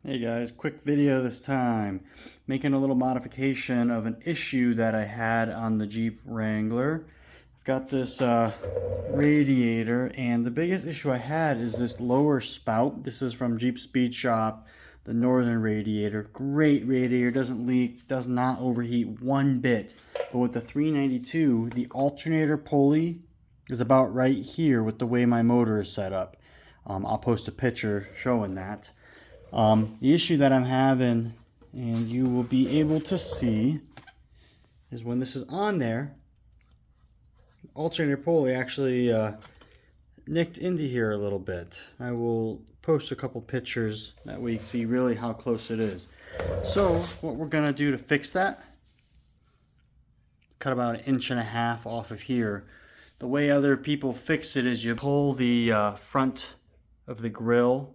Hey guys, quick video this time. Making a little modification of an issue that I had on the Jeep Wrangler. I've got this radiator, and the biggest issue I had is this lower spout. This is from Jeep Speed Shop, the Northern radiator. Great radiator, doesn't leak, does not overheat one bit. But with the 392, the alternator pulley is about right here with the way my motor is set up. I'll post a picture showing that. The issue that I'm having, and you will be able to see, is when this is on there, alternator pulley actually nicked into here a little bit. I will post a couple pictures, that way you can see really how close it is. So what we're going to do to fix that, cut about 1.5 inches off of here. The way other people fix it is you pull the front of the grill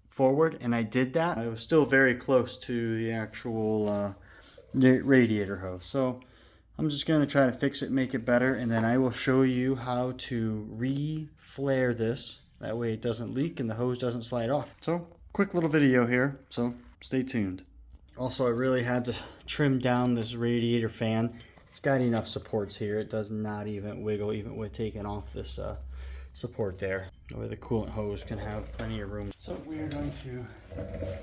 forward, and I did that. I was still very close to the actual radiator hose, so I'm just going to try to fix it, make it better, and then I will show you how to re-flare this. That way it doesn't leak and the hose doesn't slide off. So quick little video here, so stay tuned. Also, I really had to trim down this radiator fan. It's got enough supports here. It does not even wiggle even with taking off this support there, where the coolant hose can have plenty of room. So we are going to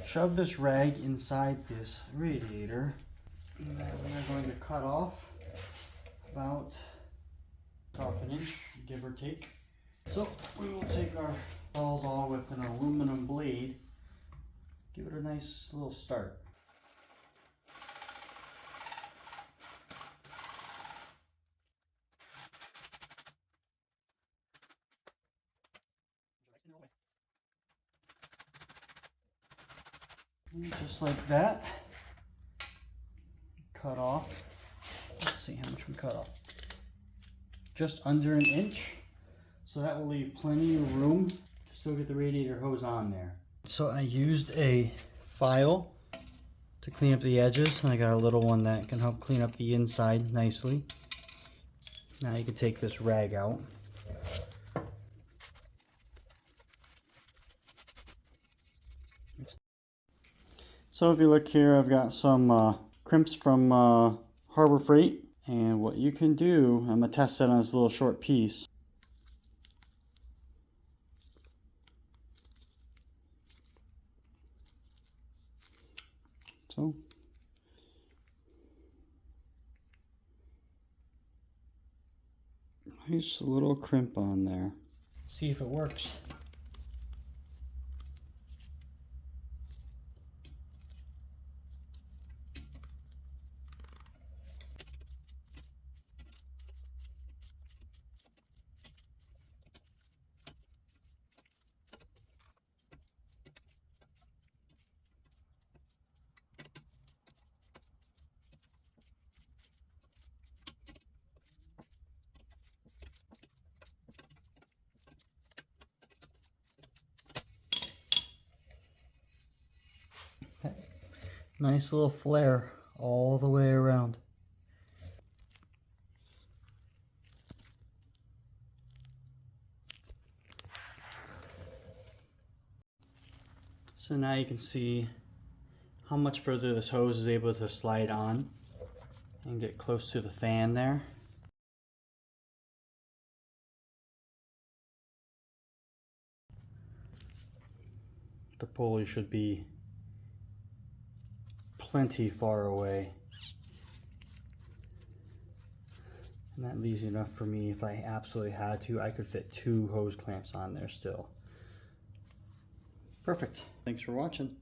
shove this rag inside this radiator, and then we are going to cut off about 1/2 inch, give or take. So we will take our Sawzall with an aluminum blade, give it a nice little start. And just like that, cut off. Let's see how much we cut off. Just under 1 inch. So that will leave plenty of room to still get the radiator hose on there. So I used a file to clean up the edges, and I got a little one that can help clean up the inside nicely. Now you can take this rag out. So if you look here, I've got some crimps from Harbor Freight, and what you can do, I'm going to test it on this little short piece. So nice little crimp on there. See if it works. Nice little flare all the way around. So now you can see how much further this hose is able to slide on and get close to the fan there. The pulley should be plenty far away, and that leaves enough for me. If I absolutely had to, I could fit 2 hose clamps on there still. Perfect. Thanks for watching.